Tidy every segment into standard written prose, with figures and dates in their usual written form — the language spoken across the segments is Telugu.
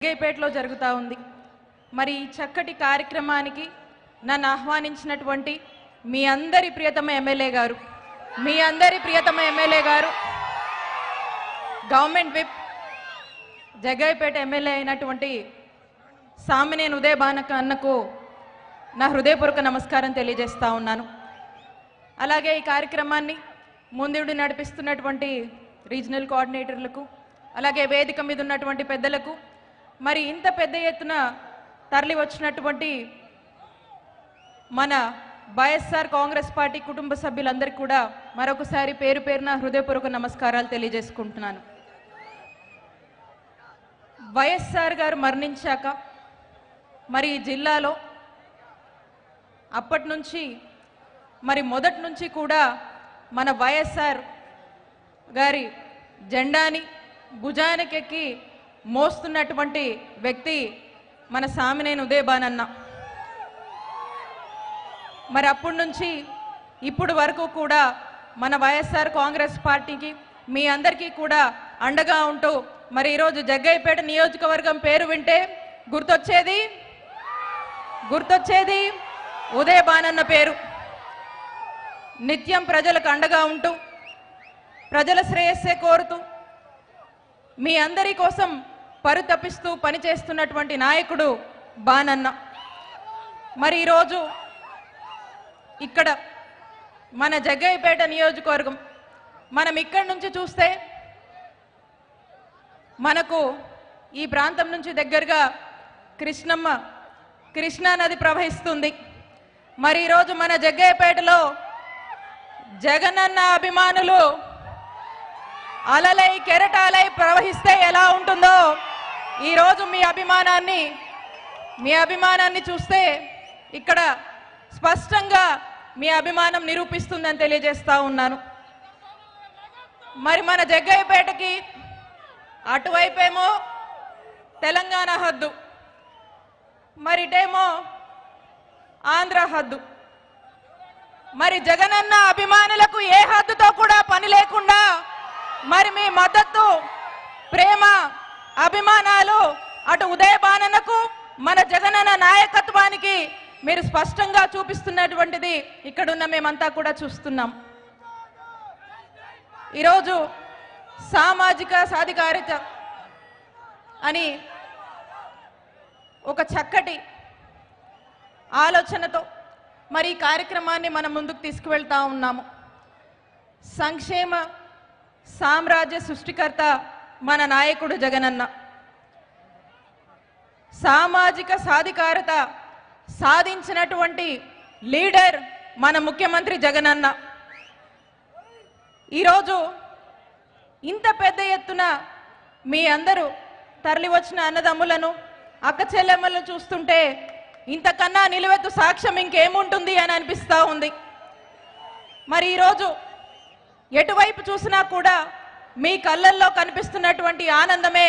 జగ్గయ్యపేటలో జరుగుతూ ఉంది. మరి ఈ చక్కటి కార్యక్రమానికి నన్ను ఆహ్వానించినటువంటి మీ అందరి ప్రియతమ ఎమ్మెల్యే గారు గవర్నమెంట్ విప్ జగ్గయ్యపేట ఎమ్మెల్యే అయినటువంటి సామినేని ఉదయ్ భానక అన్నకు నా హృదయపూర్వక నమస్కారం తెలియజేస్తా ఉన్నాను. అలాగే ఈ కార్యక్రమాన్ని ముందుండి నడిపిస్తున్నటువంటి రీజనల్ కోఆర్డినేటర్లకు, అలాగే వేదిక మీద ఉన్నటువంటి పెద్దలకు, మరి ఇంత పెద్ద ఎత్తున తరలి వచ్చినటువంటి మన వైఎస్ఆర్ కాంగ్రెస్ పార్టీ కుటుంబ సభ్యులందరికీ కూడా మరొకసారి పేరు పేరున హృదయపూర్వక నమస్కారాలు తెలియజేసుకుంటున్నాను. వైఎస్ఆర్ గారు మరణించాక మరి ఈ జిల్లాలో అప్పటి నుంచి మరి మొదటి నుంచి కూడా మన వైఎస్ఆర్ గారి జెండాని భుజానికెక్కి మోస్తున్నటువంటి వ్యక్తి మన సామినేని ఉదయ్ భానన్న. మరి అప్పటి నుంచి ఇప్పుడు వరకు కూడా మన వైఎస్ఆర్ కాంగ్రెస్ పార్టీకి మీ అందరికీ కూడా అండగా ఉంటూ మరి ఈరోజు జగ్గయ్యపేట నియోజకవర్గం పేరు వింటే గుర్తొచ్చేది ఉదయ్ భానన్న పేరు. నిత్యం ప్రజలకు అండగా ఉంటూ ప్రజల శ్రేయస్సే కోరుతూ మీ అందరి కోసం పరితపిస్తూ పనిచేస్తున్నటువంటి నాయకుడు భానన్న. మరి ఈరోజు ఇక్కడ మన జగ్గయ్యపేట నియోజకవర్గం మనం ఇక్కడి నుంచి చూస్తే మనకు ఈ ప్రాంతం నుంచి దగ్గరగా కృష్ణా నది ప్రవహిస్తుంది. మరి ఈరోజు మన జగ్గయ్యపేటలో జగనన్న అభిమానులు అలలై కెరటాలై ప్రవహిస్తే ఎలా ఉంటుందో ఈరోజు మీ అభిమానాన్ని చూస్తే ఇక్కడ స్పష్టంగా మీ అభిమానం నిరూపిస్తుందని తెలియజేస్తా ఉన్నాను. మరి మన జగ్గయ్యపేటకి అటువైపేమో తెలంగాణ హద్దు, మరి ఇటేమో ఆంధ్ర హద్దు. మరి జగనన్న అభిమానులకు ఏ హద్దుతో కూడా పని లేకుండా మరి మీ మద్దతు, ప్రేమ, అభిమానాలు అటు ఉదయ్ భానన్నకు మన జగనన్న నాయకత్వానికి మీరు స్పష్టంగా చూపిస్తున్నటువంటిది ఇక్కడున్న మేమంతా కూడా చూస్తున్నాం. ఈరోజు సామాజిక సాధికారిత అని ఒక చక్కటి ఆలోచనతో మరి ఈ కార్యక్రమాన్ని మనం ముందుకు తీసుకువెళ్తా ఉన్నాము. సంక్షేమ సామ్రాజ్య సృష్టికర్త మన నాయకుడు జగనన్న. సామాజిక సాధికారత సాధించినటువంటి లీడర్ మన ముఖ్యమంత్రి జగనన్న. ఈరోజు ఇంత పెద్ద ఎత్తున మీ అందరూ తరలి వచ్చిన అన్నదమ్ములను, అక్క చెల్లెమ్మలను చూస్తుంటే ఇంతకన్నా నిలువెత్తు సాక్ష్యం ఇంకేముంటుంది అని అనిపిస్తూ ఉంది. మరి ఈరోజు ఎటువైపు చూసినా కూడా మీ కళ్ళల్లో కనిపిస్తున్నటువంటి ఆనందమే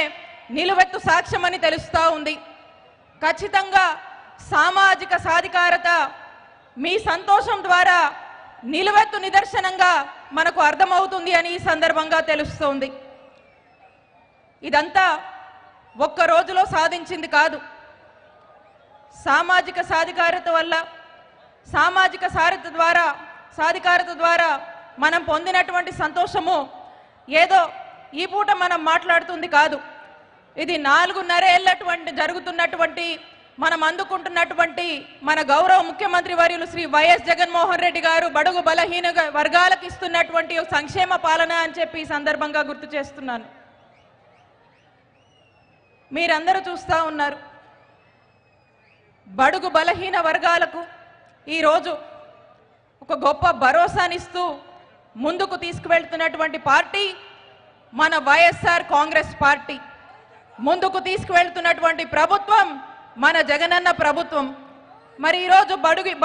నిలువెత్తు సాక్ష్యం అని తెలుస్తూ ఉంది. ఖచ్చితంగా సామాజిక సాధికారత మీ సంతోషం ద్వారా నిలువెత్తు నిదర్శనంగా మనకు అర్థమవుతుంది అని ఈ సందర్భంగా తెలుస్తోంది. ఇదంతా ఒక్క రోజులో సాధించింది కాదు. సామాజిక సాధికారత వల్ల, సామాజిక సాధికారత ద్వారా మనం పొందినటువంటి సంతోషము ఏదో ఈ పూట మనం మాట్లాడుతుంది కాదు. ఇది 4.5 ఏళ్లటువంటి జరుగుతున్నటువంటి మనం అందుకుంటున్నటువంటి మన గౌరవ ముఖ్యమంత్రి వర్యులు శ్రీ వైఎస్ జగన్మోహన్ రెడ్డి గారు బడుగు బలహీన వర్గాలకు ఇస్తున్నటువంటి సంక్షేమ పాలన అని చెప్పి ఈ సందర్భంగా గుర్తు చేస్తున్నాను. మీరందరూ చూస్తూ ఉన్నారు, బడుగు బలహీన వర్గాలకు ఈరోజు ఒక గొప్ప భరోసానిస్తూ ముందుకు తీసుకువెళ్తున్నటువంటి పార్టీ మన వైఎస్ఆర్ కాంగ్రెస్ పార్టీ. ముందుకు తీసుకువెళ్తున్నటువంటి ప్రభుత్వం మన జగనన్న ప్రభుత్వం. మరి ఈరోజు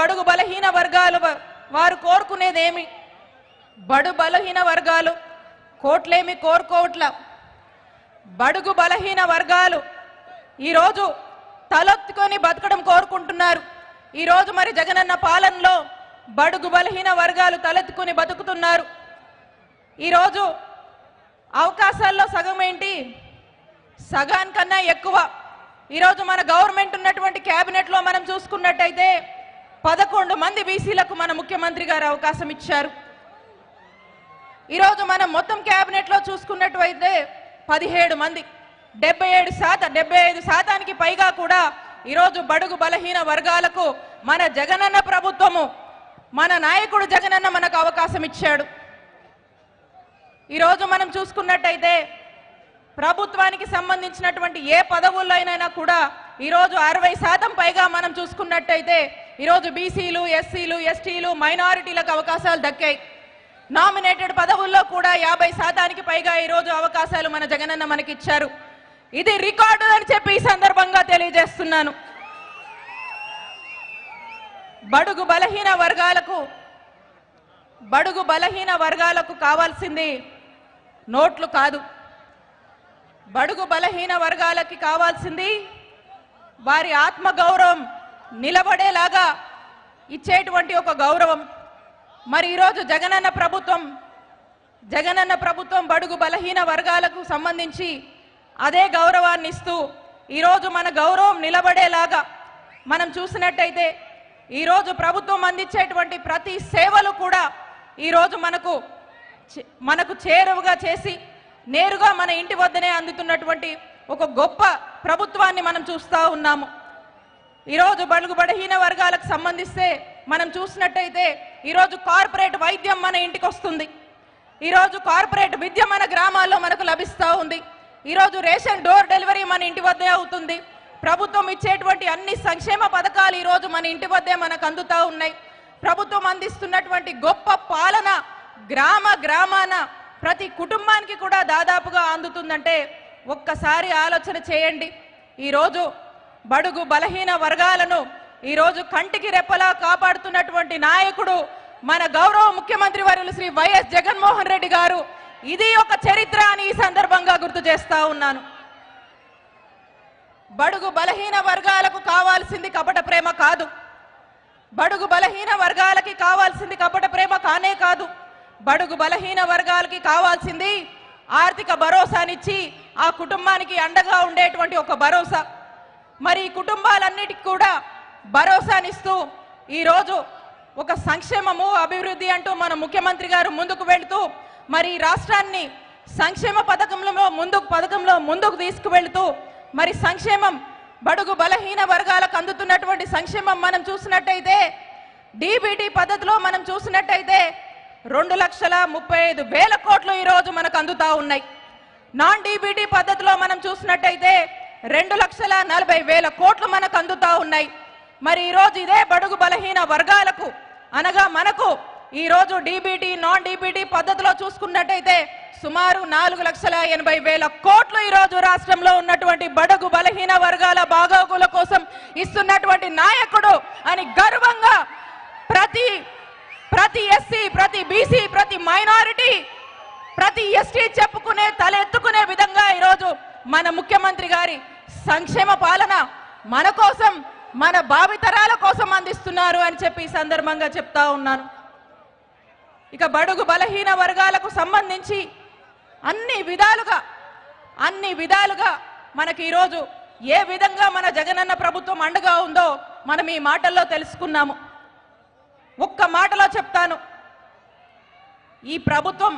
బడుగు బలహీన వర్గాలు వారు కోరుకునేదేమి? బలహీన వర్గాలు కోట్లేమి కోరుకోవట్ల. బడుగు బలహీన వర్గాలు ఈరోజు తలెత్తుకొని బతకడం కోరుకుంటున్నారు. ఈరోజు మరి జగనన్న పాలనలో బడుగు బలహీన వర్గాలు తలెత్తుకొని బతుకుతున్నారు. ఈరోజు అవకాశాల్లో సగం ఏంటి, సగానికన్నా ఎక్కువ ఈరోజు మన గవర్నమెంట్ ఉన్నటువంటి క్యాబినెట్లో మనం చూసుకున్నట్టయితే 11 మంది బీసీలకు మన ముఖ్యమంత్రి గారు అవకాశం ఇచ్చారు. ఈరోజు మనం మొత్తం క్యాబినెట్లో చూసుకున్నట్లయితే 17 మంది 75% పైగా కూడా ఈరోజు బడుగు బలహీన వర్గాలకు మన జగనన్న ప్రభుత్వము మన నాయకుడు జగనన్న మనకు అవకాశం ఇచ్చాడు. ఈరోజు మనం చూసుకున్నట్టయితే ప్రభుత్వానికి సంబంధించినటువంటి ఏ పదవుల్లోనైనా కూడా ఈరోజు 60% పైగా మనం చూసుకున్నట్టయితే ఈరోజు బీసీలు, ఎస్సీలు, ఎస్టీలు, మైనారిటీలకు అవకాశాలు దక్కాయి. నామినేటెడ్ పదవుల్లో కూడా 50% పైగా ఈరోజు అవకాశాలు మన జగనన్న మనకిచ్చారు. ఇది రికార్డు అని చెప్పి ఈ సందర్భంగా తెలియజేస్తున్నాను. బడుగు బలహీన వర్గాలకు కావాల్సింది నోట్లు కాదు. బడుగు బలహీన వర్గాలకి కావాల్సింది వారి ఆత్మగౌరవం నిలబడేలాగా ఇచ్చేటువంటి ఒక గౌరవం. మరి ఈరోజు జగనన్న ప్రభుత్వం బడుగు బలహీన వర్గాలకు సంబంధించి అదే గౌరవాన్ని ఇస్తూ ఈరోజు మన గౌరవం నిలబడేలాగా మనం చూసినట్టయితే ఈరోజు ప్రభుత్వం అందించేటువంటి ప్రతి సేవలు కూడా ఈరోజు మనకు చేరువగా చేసి నేరుగా మన ఇంటి వద్దనే అందుతున్నటువంటి ఒక గొప్ప ప్రభుత్వాన్ని మనం చూస్తూ ఉన్నాము. ఈరోజు బడుగు బలహీన వర్గాలకు సంబంధిస్తే మనం చూసినట్టయితే ఈరోజు కార్పొరేట్ వైద్యం మన ఇంటికి వస్తుంది. ఈరోజు కార్పొరేట్ విద్య మన గ్రామాల్లో మనకు లభిస్తూ ఉంది. ఈరోజు రేషన్ డోర్ డెలివరీ మన ఇంటి వద్దే అవుతుంది. ప్రభుత్వం ఇచ్చేటువంటి అన్ని సంక్షేమ పథకాలు ఈరోజు మన ఇంటి వద్దే మనకు అందుతూ ఉన్నాయి. ప్రభుత్వం అందిస్తున్నటువంటి గొప్ప పాలన గ్రామాన ప్రతి కుటుంబానికి కూడా దాదాపుగా అందుతుందంటే ఒక్కసారి ఆలోచన చేయండి. ఈరోజు బడుగు బలహీన వర్గాలను ఈరోజు కంటికి రెప్పలా కాపాడుతున్నటువంటి నాయకుడు మన గౌరవ ముఖ్యమంత్రి వర్యులు శ్రీ వైఎస్ జగన్మోహన్ రెడ్డి గారు. ఇది ఒక చరిత్ర అని ఈ సందర్భంగా గుర్తు చేస్తా ఉన్నాను. బడుగు బలహీన వర్గాలకు కావాల్సింది కపట ప్రేమ కాదు. బడుగు బలహీన వర్గాలకి కావాల్సింది కపట ప్రేమ కానే కాదు. బడుగు బలహీన వర్గాలకి కావాల్సింది ఆర్థిక భరోసానిచ్చి ఆ కుటుంబానికి అండగా ఉండేటువంటి ఒక భరోసా. మరి ఈ కుటుంబాలన్నిటికీ కూడా భరోసానిస్తూ ఈరోజు ఒక సంక్షేమము అభివృద్ధి అంటూ మన ముఖ్యమంత్రి గారు ముందుకు వెళుతూ మరి రాష్ట్రాన్ని సంక్షేమ పథకంలో ముందుకు తీసుకువెళుతూ మరి సంక్షేమం బడుగు బలహీన వర్గాలకు అందుతున్నటువంటి సంక్షేమం మనం చూసినట్టయితే డీబీటీ పద్ధతిలో మనం చూసినట్టయితే 2,35,000 కోట్లు ఈరోజు మనకు అందుతా ఉన్నాయి. నాన్ డీబీటీ పద్ధతిలో మనం చూసినట్టయితే 2,40,000 కోట్లు మనకు అందుతా ఉన్నాయి. మరి ఈరోజు ఇదే బడుగు బలహీన వర్గాలకు అనగా మనకు ఈరోజు డీబీటీ నాన్ డీబీటీ పద్ధతిలో చూసుకున్నట్టయితే సుమారు 4,80,000 కోట్లు ఈరోజు రాష్ట్రంలో ఉన్నటువంటి బడుగు బలహీన వర్గాల బాగోగుల కోసం ఇస్తున్నటువంటి నాయకుడు అని గర్వంగా ప్రతి ఎస్సీ, ప్రతి బీసీ, ప్రతి మైనారిటీ, ప్రతి ఎస్టీ చెప్పుకునే తలెత్తుకునే విధంగా ఈరోజు మన ముఖ్యమంత్రి గారి సంక్షేమ పాలన మన కోసం మన భావితరాల కోసం అందిస్తున్నారు అని చెప్పి ఈ సందర్భంగా చెప్తా ఉన్నాను. ఇక బడుగు బలహీన వర్గాలకు సంబంధించి అన్ని విధాలుగా మనకి ఈరోజు ఏ విధంగా మన జగనన్న ప్రభుత్వం అండగా ఉందో మనం ఈ మాటల్లో తెలుసుకున్నాము. ఒక్క మాటలో చెప్తాను, ఈ ప్రభుత్వం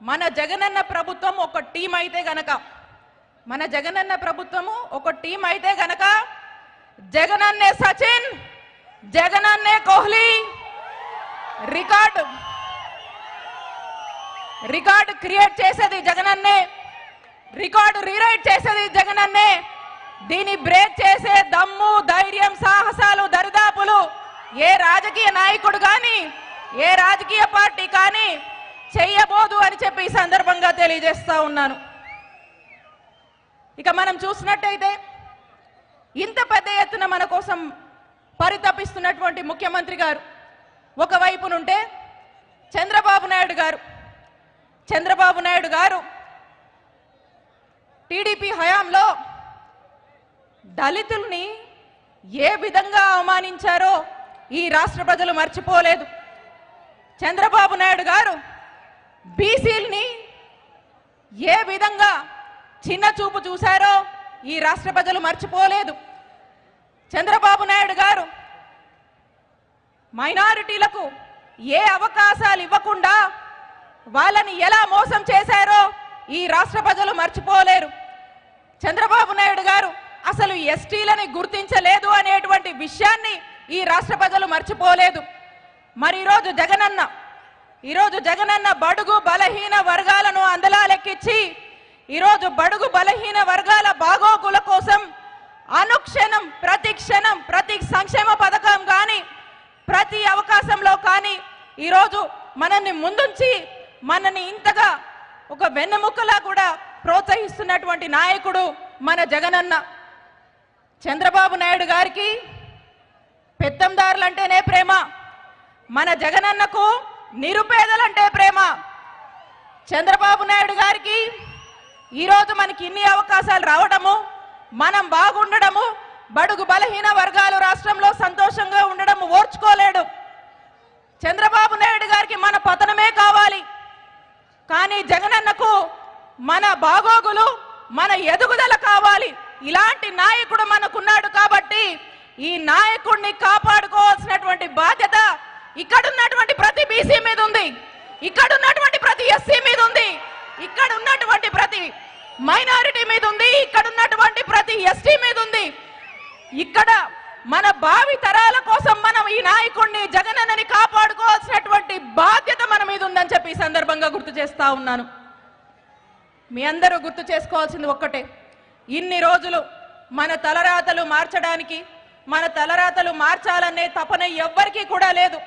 మన జగనన్న ప్రభుత్వం ఒక టీం అయితే గనక జగనన్నే సచిన్, జగనన్నే కోహ్లీ రికార్డు క్రియేట్ చేసేది జగనన్నే, రికార్డు రీరైట్ చేసేది జగనన్నే. దీన్ని బ్రేక్ చేసే దమ్ము, ధైర్యం, సాహసాలు, దరిదాపులు ఏ రాజకీయ నాయకుడు కానీ ఏ రాజకీయ పార్టీ కానీ చెయ్యబోదు అని చెప్పి ఈ సందర్భంగా తెలియజేస్తా ఉన్నాను. ఇక మనం చూసినట్టయితే ఇంత పెద్ద ఎత్తున మన కోసం పరితపిస్తున్నటువంటి ముఖ్యమంత్రి గారు ఒకవైపు నుంటే చంద్రబాబు నాయుడు గారు టీడీపీ హయాంలో దళితుల్ని ఏ విధంగా అవమానించారో ఈ రాష్ట్ర ప్రజలు మర్చిపోలేదు. చంద్రబాబు నాయుడు గారు బీసీల్ని ఏ విధంగా చిన్న చూపు చూశారో ఈ రాష్ట్ర ప్రజలు మర్చిపోలేదు. చంద్రబాబు నాయుడు గారు మైనారిటీలకు ఏ అవకాశాలు ఇవ్వకుండా వాళ్ళని ఎలా మోసం చేశారో ఈ రాష్ట్ర ప్రజలు మర్చిపోలేరు. చంద్రబాబు నాయుడు గారు అసలు ఎస్టీలని గుర్తించలేదు అనేటువంటి విషయాన్ని ఈ రాష్ట్ర ప్రజలు మర్చిపోలేదు. మరి ఈరోజు జగనన్న బడుగు బలహీన వర్గాలను అందలాలెక్కించి ఈరోజు బడుగు బలహీన వర్గాల బాగోగుల కోసం అనుక్షణం ప్రతి క్షణం ప్రతి సంక్షేమ పథకం కానీ ప్రతి అవకాశంలో కానీ ఈరోజు మనల్ని ముందుంచి మనని ఇంతగా ఒక వెన్నెముకలా కూడా ప్రోత్సహిస్తున్నటువంటి నాయకుడు మన జగనన్న. చంద్రబాబు నాయుడు గారికి పెత్తందారులంటేనే ప్రేమ, మన జగనన్నకు నిరుపేదలంటే ప్రేమ. చంద్రబాబు నాయుడు గారికి ఈరోజు మనకి ఇన్ని అవకాశాలు రావడము, మనం బాగుండడము, బడుగు బలహీన వర్గాలు రాష్ట్రంలో సంతోషంగా ఉండడం ఓర్చుకోలేడు. చంద్రబాబు నాయుడు గారికి మన పతనమే కావాలి, కానీ జగనన్నకు మన బాగోగులు మన ఎదుగుదల కావాలి. ఇలాంటి నాయకుడు మనకున్నాడు కాబట్టి ఈ నాయకుడిని కాపాడుకోవాల్సినటువంటి బాధ్యత ఇక్కడున్నటువంటి ప్రతి బీసీ మీద ఉంది, ఇక్కడున్నటువంటి ప్రతి ఎస్సీ మీద ఉంది, ఇక్కడ ఉన్నటువంటి ప్రతి మైనారిటీ మీద ఉంది, ఇక్కడ ఉన్నటువంటి ప్రతి ఎస్టీ మీద ఉంది. ఇక్కడ మన భావి తరాల కోసం మనం ఈ నాయకుడిని జగనన్నని కాపాడుకోవాల్సినటువంటి బాధ్యత మన మీద ఉందని చెప్పి ఈ సందర్భంగా గుర్తు చేస్తా ఉన్నాను. మీ అందరూ గుర్తు చేసుకోవాల్సింది ఒక్కటే, ఇన్ని రోజులు మన తలరాతలు మార్చడానికి, మన తలరాతలు మార్చాలనే తపన ఎవ్వరికీ కూడా లేదు,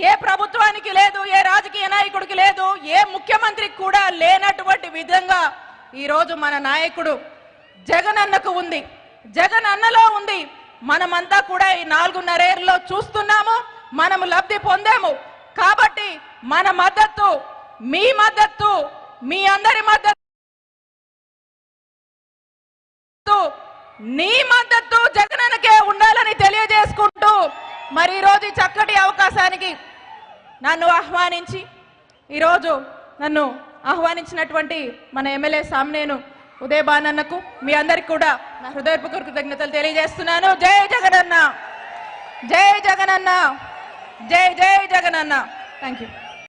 ఏ ప్రభుత్వానికి లేదు, ఏ రాజకీయ నాయకుడికి లేదు, ఏ ముఖ్యమంత్రికి కూడా లేనటువంటి విధంగా ఈరోజు మన నాయకుడు జగనన్నకు ఉంది, జగనన్నలో ఉంది. మనమంతా కూడా ఈ 4.5 ఏళ్లలో చూస్తున్నాము, మనము లబ్ధి పొందాము. కాబట్టి మన మద్దతు, మీ మద్దతు, మీ అందరి మద్దతు, నీ మద్దతు జగనన్నకే ఉండాలని తెలియజేసుకుంటూ మరి ఈరోజు ఈ చక్కటి అవకాశానికి నన్ను ఆహ్వానించినటువంటి మన ఎమ్మెల్యే సామ్నేను ఉదయ్ బానన్నకు మీ అందరికి కూడా నా హృదయపూర్వక కృతజ్ఞతలు తెలియజేస్తున్నాను. జై జగనన్న, జై జగనన్న, జై జై జగనన్న. Thank you.